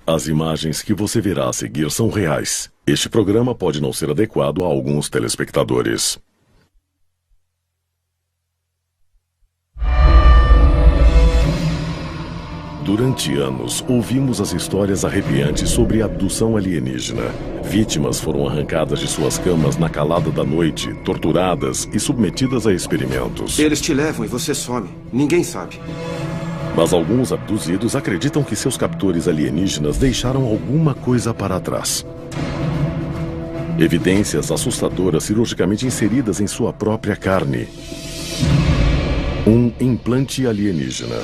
As imagens que você verá a seguir são reais. Este programa pode não ser adequado a alguns telespectadores. Durante anos, ouvimos as histórias arrepiantes sobre abdução alienígena. Vítimas foram arrancadas de suas camas na calada da noite, torturadas e submetidas a experimentos. Eles te levam e você some. Ninguém sabe. Mas alguns abduzidos acreditam que seus captores alienígenas deixaram alguma coisa para trás. Evidências assustadoras cirurgicamente inseridas em sua própria carne. Um implante alienígena.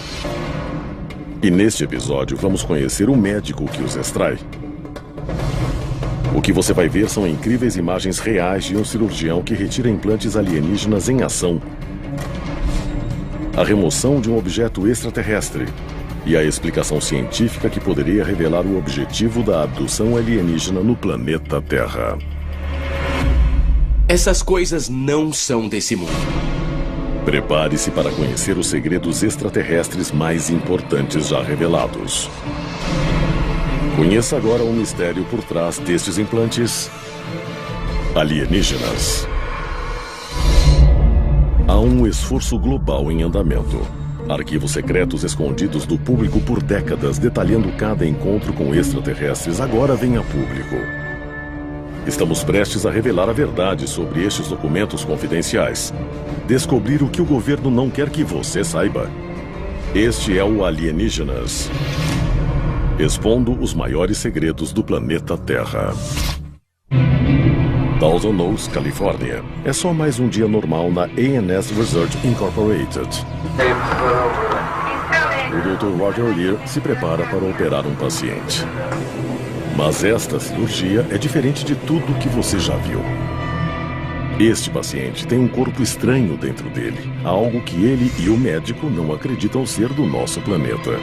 E neste episódio vamos conhecer o médico que os extrai. O que você vai ver são incríveis imagens reais de um cirurgião que retira implantes alienígenas em ação. A remoção de um objeto extraterrestre e a explicação científica que poderia revelar o objetivo da abdução alienígena no planeta Terra. Essas coisas não são desse mundo. Prepare-se para conhecer os segredos extraterrestres mais importantes já revelados. Conheça agora o mistério por trás destes implantes alienígenas. Há um esforço global em andamento. Arquivos secretos escondidos do público por décadas, detalhando cada encontro com extraterrestres, agora vêm a público. Estamos prestes a revelar a verdade sobre estes documentos confidenciais. Descobrir o que o governo não quer que você saiba. Este é o Alienígenas. Expondo os maiores segredos do planeta Terra. Thousand Oaks, Califórnia. É só mais um dia normal na A&S Research Incorporated. O Dr. Roger Lear se prepara para operar um paciente. Mas esta cirurgia é diferente de tudo que você já viu. Este paciente tem um corpo estranho dentro dele, algo que ele e o médico não acreditam ser do nosso planeta.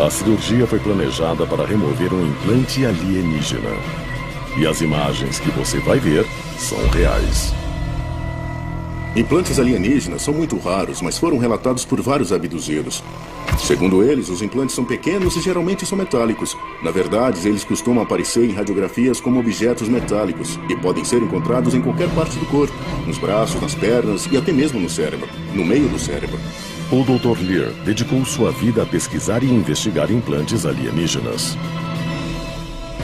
A cirurgia foi planejada para remover um implante alienígena. E as imagens que você vai ver são reais. Implantes alienígenas são muito raros, mas foram relatados por vários abduzidos. Segundo eles, os implantes são pequenos e geralmente são metálicos. Na verdade, eles costumam aparecer em radiografias como objetos metálicos e podem ser encontrados em qualquer parte do corpo, nos braços, nas pernas e até mesmo no cérebro, no meio do cérebro. O Dr. Lear dedicou sua vida a pesquisar e investigar implantes alienígenas.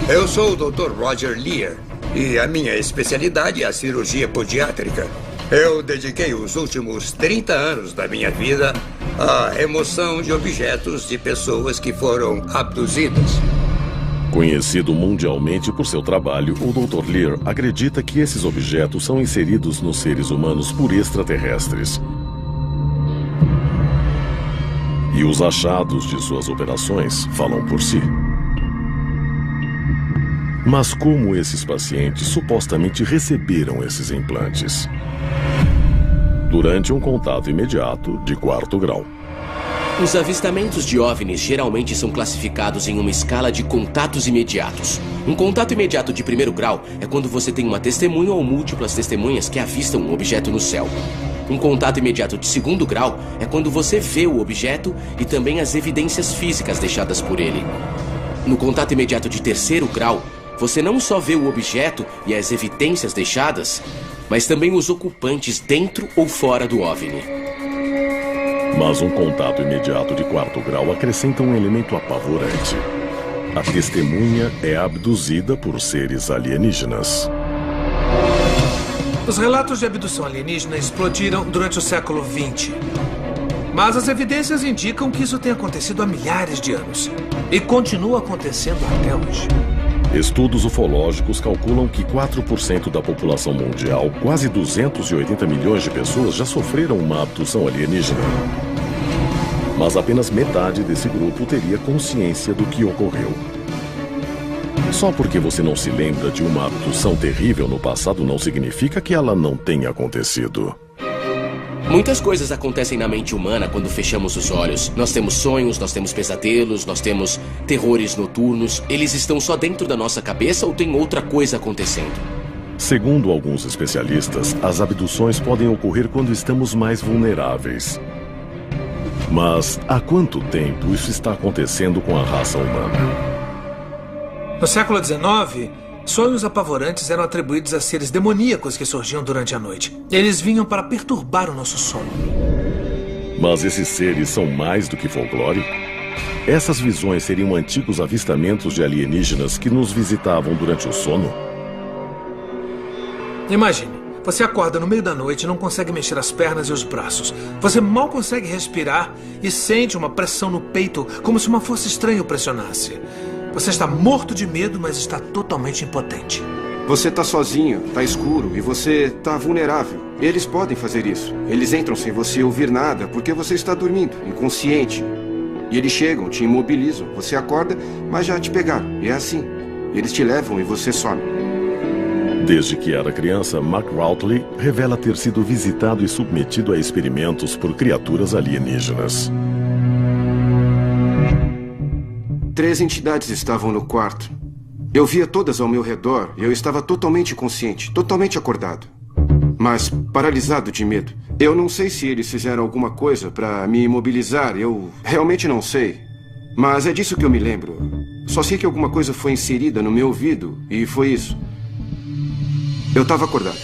Eu sou o Dr. Roger Lear e a minha especialidade é a cirurgia podiátrica. Eu dediquei os últimos 30 anos da minha vida à remoção de objetos de pessoas que foram abduzidas. Conhecido mundialmente por seu trabalho, o Dr. Lear acredita que esses objetos são inseridos nos seres humanos por extraterrestres. E os achados de suas operações falam por si. Mas como esses pacientes supostamente receberam esses implantes? Durante um contato imediato de 4º grau. Os avistamentos de OVNIs geralmente são classificados em uma escala de contatos imediatos. Um contato imediato de 1º grau é quando você tem uma testemunha ou múltiplas testemunhas que avistam um objeto no céu. Um contato imediato de 2º grau é quando você vê o objeto e também as evidências físicas deixadas por ele. No contato imediato de 3º grau, você não só vê o objeto e as evidências deixadas, mas também os ocupantes dentro ou fora do OVNI. Mas um contato imediato de 4º grau acrescenta um elemento apavorante. A testemunha é abduzida por seres alienígenas. Os relatos de abdução alienígena explodiram durante o século XX. Mas as evidências indicam que isso tem acontecido há milhares de anos. E continua acontecendo até hoje. Estudos ufológicos calculam que 4% da população mundial, quase 280 milhões de pessoas, já sofreram uma abdução alienígena. Mas apenas metade desse grupo teria consciência do que ocorreu. Só porque você não se lembra de uma abdução terrível no passado não significa que ela não tenha acontecido. Muitas coisas acontecem na mente humana quando fechamos os olhos. Nós temos sonhos, nós temos pesadelos, nós temos terrores noturnos. Eles estão só dentro da nossa cabeça ou tem outra coisa acontecendo? Segundo alguns especialistas, as abduções podem ocorrer quando estamos mais vulneráveis. Mas há quanto tempo isso está acontecendo com a raça humana? No século XIX, sonhos apavorantes eram atribuídos a seres demoníacos que surgiam durante a noite. Eles vinham para perturbar o nosso sono. Mas esses seres são mais do que folclore? Essas visões seriam antigos avistamentos de alienígenas que nos visitavam durante o sono? Imagine, você acorda no meio da noite e não consegue mexer as pernas e os braços. Você mal consegue respirar e sente uma pressão no peito, como se uma força estranha o pressionasse. Você está morto de medo, mas está totalmente impotente. Você está sozinho, está escuro e você está vulnerável. Eles podem fazer isso. Eles entram sem você ouvir nada porque você está dormindo, inconsciente. E eles chegam, te imobilizam. Você acorda, mas já te pegaram. E é assim. Eles te levam e você some. Desde que era criança, Mark Routley revela ter sido visitado e submetido a experimentos por criaturas alienígenas. 3 entidades estavam no quarto. Eu via todas ao meu redor e eu estava totalmente consciente, totalmente acordado. Mas paralisado de medo. Eu não sei se eles fizeram alguma coisa para me imobilizar, eu realmente não sei. Mas é disso que eu me lembro. Só sei que alguma coisa foi inserida no meu ouvido e foi isso. Eu estava acordado.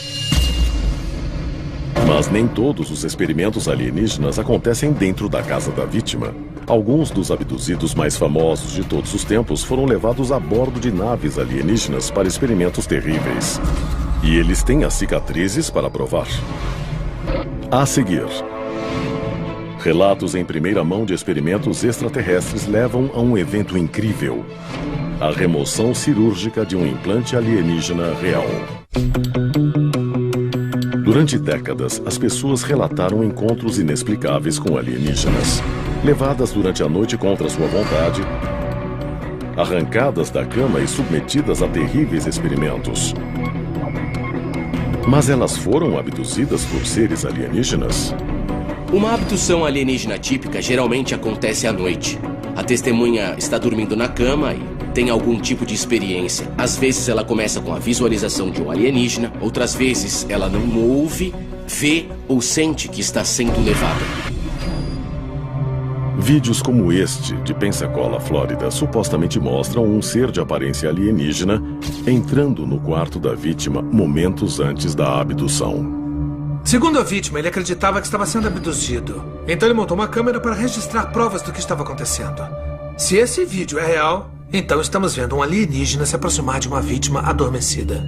Mas nem todos os experimentos alienígenas acontecem dentro da casa da vítima. Alguns dos abduzidos mais famosos de todos os tempos foram levados a bordo de naves alienígenas para experimentos terríveis. E eles têm as cicatrizes para provar. A seguir, relatos em primeira mão de experimentos extraterrestres levam a um evento incrível: a remoção cirúrgica de um implante alienígena real. Durante décadas, as pessoas relataram encontros inexplicáveis com alienígenas, levadas durante a noite contra sua vontade, arrancadas da cama e submetidas a terríveis experimentos. Mas elas foram abduzidas por seres alienígenas? Uma abdução alienígena típica geralmente acontece à noite. A testemunha está dormindo na cama e tem algum tipo de experiência. Às vezes ela começa com a visualização de um alienígena, outras vezes ela não ouve, vê ou sente que está sendo levada. Vídeos como este, de Pensacola, Flórida, supostamente mostram um ser de aparência alienígena entrando no quarto da vítima momentos antes da abdução. Segundo a vítima, ele acreditava que estava sendo abduzido. Então ele montou uma câmera para registrar provas do que estava acontecendo. Se esse vídeo é real, então estamos vendo um alienígena se aproximar de uma vítima adormecida.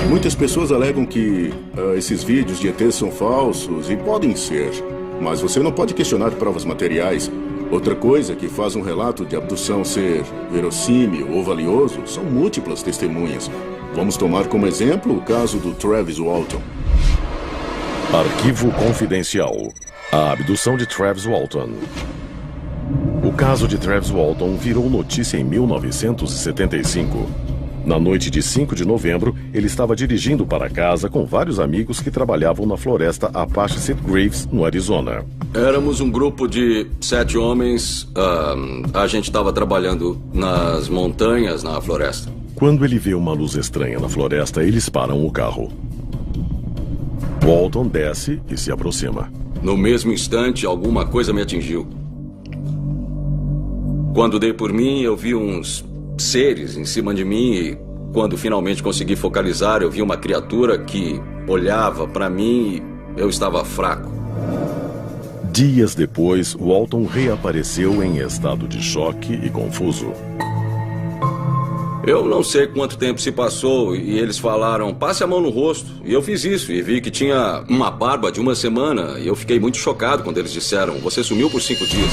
Muitas pessoas alegam que esses vídeos de ET são falsos e podem ser. Mas você não pode questionar provas materiais. Outra coisa que faz um relato de abdução ser verossímil ou valioso são múltiplas testemunhas. Vamos tomar como exemplo o caso do Travis Walton. Arquivo confidencial. A abdução de Travis Walton. O caso de Travis Walton virou notícia em 1975. Na noite de 5 de novembro, ele estava dirigindo para casa com vários amigos que trabalhavam na floresta Apache Sitcom Graves, no Arizona. Éramos um grupo de 7 homens. A gente estava trabalhando nas montanhas, na floresta. Quando ele vê uma luz estranha na floresta, eles param o carro. Walton desce e se aproxima. No mesmo instante, alguma coisa me atingiu. Quando dei por mim, eu vi uns seres em cima de mim e quando finalmente consegui focalizar, eu vi uma criatura que olhava para mim e eu estava fraco. Dias depois, Walton reapareceu em estado de choque e confuso. Eu não sei quanto tempo se passou e eles falaram, passe a mão no rosto. E eu fiz isso e vi que tinha uma barba de 1 semana e eu fiquei muito chocado quando eles disseram, você sumiu por 5 dias.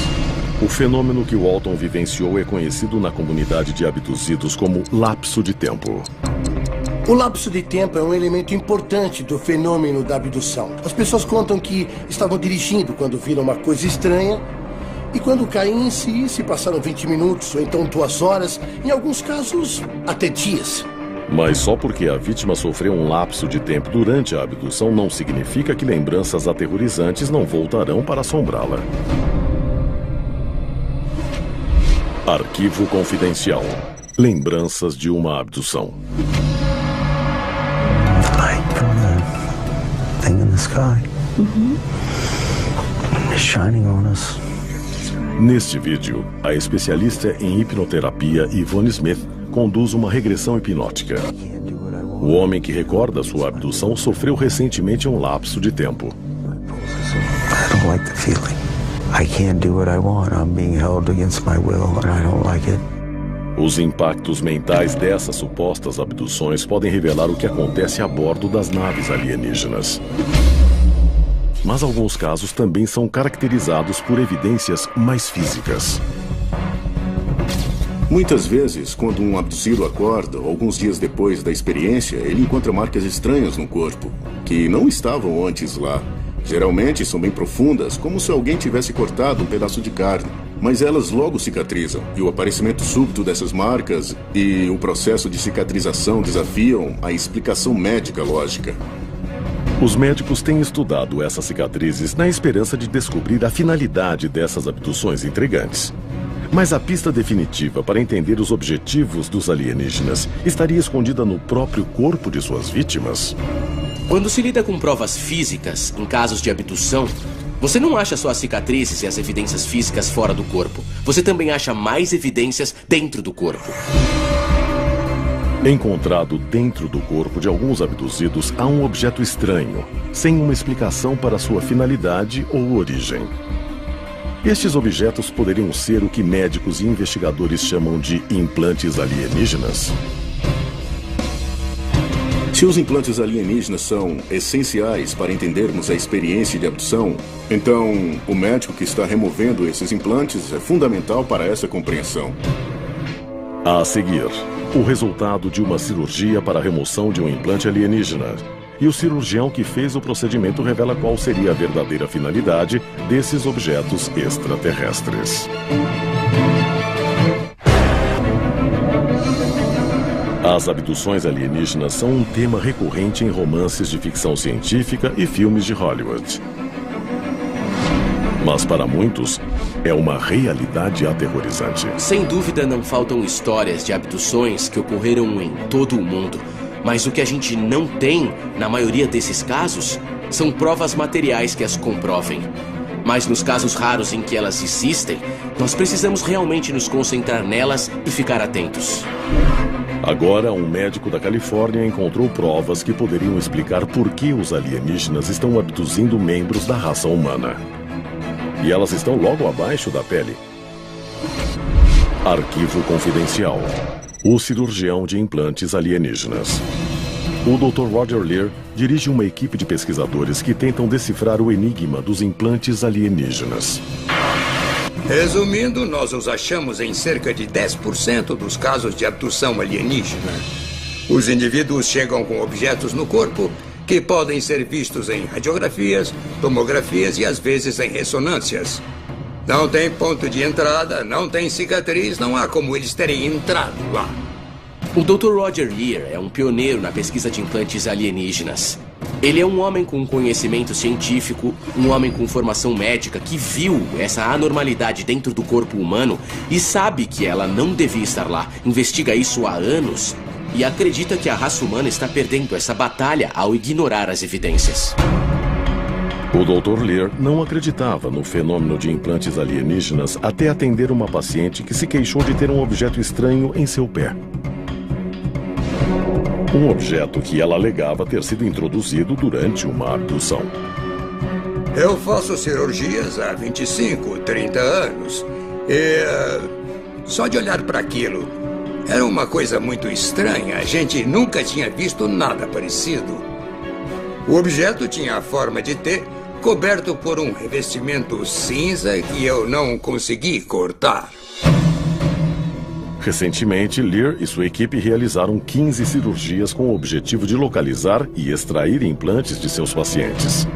O fenômeno que Walton vivenciou é conhecido na comunidade de abduzidos como lapso de tempo. O lapso de tempo é um elemento importante do fenômeno da abdução. As pessoas contam que estavam dirigindo quando viram uma coisa estranha e quando caem em si, se passaram 20 minutos ou então 2 horas, em alguns casos até dias. Mas só porque a vítima sofreu um lapso de tempo durante a abdução não significa que lembranças aterrorizantes não voltarão para assombrá-la. Arquivo confidencial. Lembranças de uma abdução. sky. It's shining on us. Neste vídeo, a especialista em hipnoterapia Yvonne Smith conduz uma regressão hipnótica. O homem que recorda sua abdução sofreu recentemente um lapso de tempo. I don't like the feeling. I can't do what I want. I'm being held against my will and I don't like it. Os impactos mentais dessas supostas abduções podem revelar o que acontece a bordo das naves alienígenas. Mas alguns casos também são caracterizados por evidências mais físicas. Muitas vezes, quando um abduzido acorda, alguns dias depois da experiência, ele encontra marcas estranhas no corpo, que não estavam antes lá. Geralmente são bem profundas, como se alguém tivesse cortado um pedaço de carne. Mas elas logo cicatrizam, e o aparecimento súbito dessas marcas e o processo de cicatrização desafiam a explicação médica lógica. Os médicos têm estudado essas cicatrizes na esperança de descobrir a finalidade dessas abduções intrigantes. Mas a pista definitiva para entender os objetivos dos alienígenas estaria escondida no próprio corpo de suas vítimas? Quando se lida com provas físicas, em casos de abdução, você não acha só as cicatrizes e as evidências físicas fora do corpo. Você também acha mais evidências dentro do corpo. Encontrado dentro do corpo de alguns abduzidos, há um objeto estranho, sem uma explicação para sua finalidade ou origem. Estes objetos poderiam ser o que médicos e investigadores chamam de implantes alienígenas. Se os implantes alienígenas são essenciais para entendermos a experiência de abdução, então o médico que está removendo esses implantes é fundamental para essa compreensão. A seguir, o resultado de uma cirurgia para a remoção de um implante alienígena. E o cirurgião que fez o procedimento revela qual seria a verdadeira finalidade desses objetos extraterrestres. As abduções alienígenas são um tema recorrente em romances de ficção científica e filmes de Hollywood. Mas para muitos, é uma realidade aterrorizante. Sem dúvida, não faltam histórias de abduções que ocorreram em todo o mundo. Mas o que a gente não tem, na maioria desses casos, são provas materiais que as comprovem. Mas nos casos raros em que elas existem, nós precisamos realmente nos concentrar nelas e ficar atentos. Agora, um médico da Califórnia encontrou provas que poderiam explicar por que os alienígenas estão abduzindo membros da raça humana. E elas estão logo abaixo da pele. Arquivo confidencial. O cirurgião de implantes alienígenas. O Dr. Roger Leir dirige uma equipe de pesquisadores que tentam decifrar o enigma dos implantes alienígenas. Resumindo, nós os achamos em cerca de 10% dos casos de abdução alienígena. Os indivíduos chegam com objetos no corpo que podem ser vistos em radiografias, tomografias e às vezes em ressonâncias. Não tem ponto de entrada, não tem cicatriz, não há como eles terem entrado lá. O Dr. Roger Leir é um pioneiro na pesquisa de implantes alienígenas. Ele é um homem com conhecimento científico, um homem com formação médica que viu essa anormalidade dentro do corpo humano e sabe que ela não devia estar lá. Investiga isso há anos e acredita que a raça humana está perdendo essa batalha ao ignorar as evidências. O Dr. Leir não acreditava no fenômeno de implantes alienígenas até atender uma paciente que se queixou de ter um objeto estranho em seu pé. Um objeto que ela alegava ter sido introduzido durante uma abdução. Eu faço cirurgias há 25, 30 anos. E só de olhar para aquilo, era uma coisa muito estranha. A gente nunca tinha visto nada parecido. O objeto tinha a forma de T, coberto por um revestimento cinza que eu não consegui cortar. Recentemente, Leir e sua equipe realizaram 15 cirurgias com o objetivo de localizar e extrair implantes de seus pacientes.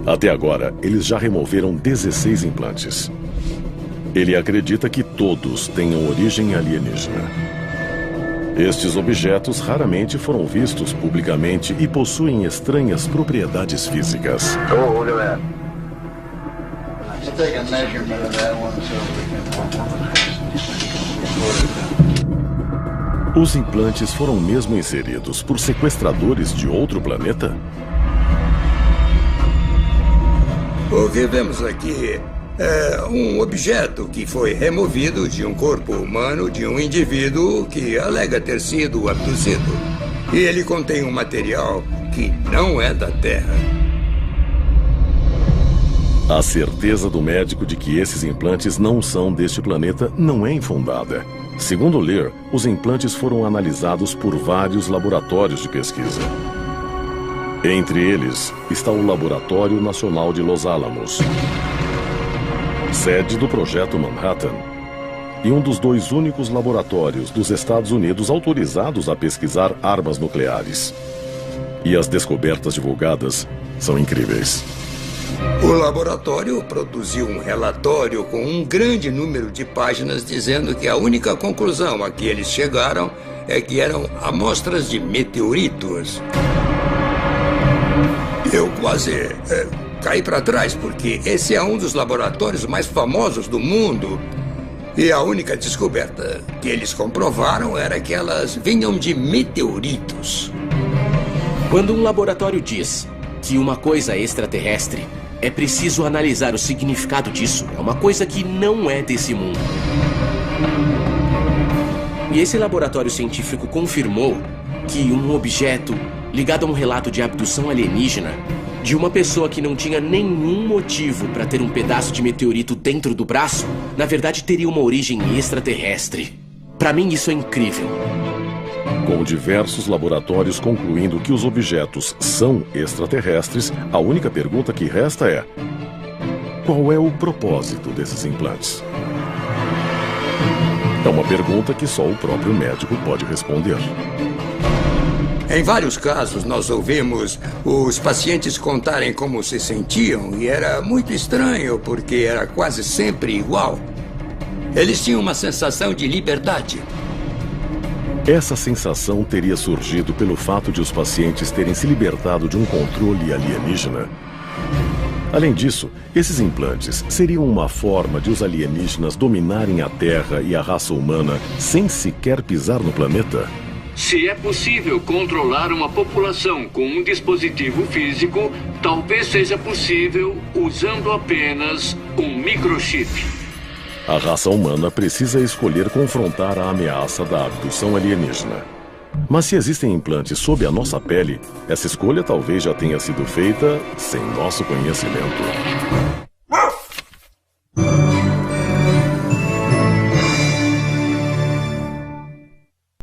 Até agora, eles já removeram 16 implantes. Ele acredita que todos tenham origem alienígena. Estes objetos raramente foram vistos publicamente e possuem estranhas propriedades físicas. Oh, look at that. Let's take a measurement of that one so we can... Os implantes foram mesmo inseridos por sequestradores de outro planeta? O que vemos aqui é um objeto que foi removido de um corpo humano de um indivíduo que alega ter sido abduzido. E ele contém um material que não é da Terra. A certeza do médico de que esses implantes não são deste planeta não é infundada. Segundo Lear, os implantes foram analisados por vários laboratórios de pesquisa. Entre eles está o Laboratório Nacional de Los Alamos, sede do Projeto Manhattan, e um dos 2 únicos laboratórios dos Estados Unidos autorizados a pesquisar armas nucleares. E as descobertas divulgadas são incríveis. O laboratório produziu um relatório com um grande número de páginas dizendo que a única conclusão a que eles chegaram é que eram amostras de meteoritos. Eu quase caí para trás, porque esse é um dos laboratórios mais famosos do mundo. E a única descoberta que eles comprovaram era que elas vinham de meteoritos. Quando um laboratório diz que uma coisa é extraterrestre, é preciso analisar o significado disso. É uma coisa que não é desse mundo. E esse laboratório científico confirmou que um objeto ligado a um relato de abdução alienígena de uma pessoa que não tinha nenhum motivo para ter um pedaço de meteorito dentro do braço, na verdade teria uma origem extraterrestre. Para mim isso é incrível. Com diversos laboratórios concluindo que os objetos são extraterrestres, a única pergunta que resta é: qual é o propósito desses implantes? É uma pergunta que só o próprio médico pode responder. Em vários casos, nós ouvimos os pacientes contarem como se sentiam e era muito estranho porque era quase sempre igual. Eles tinham uma sensação de liberdade. Essa sensação teria surgido pelo fato de os pacientes terem se libertado de um controle alienígena. Além disso, esses implantes seriam uma forma de os alienígenas dominarem a Terra e a raça humana sem sequer pisar no planeta? Se é possível controlar uma população com um dispositivo físico, talvez seja possível usando apenas um microchip. A raça humana precisa escolher confrontar a ameaça da abdução alienígena. Mas se existem implantes sob a nossa pele, essa escolha talvez já tenha sido feita sem nosso conhecimento.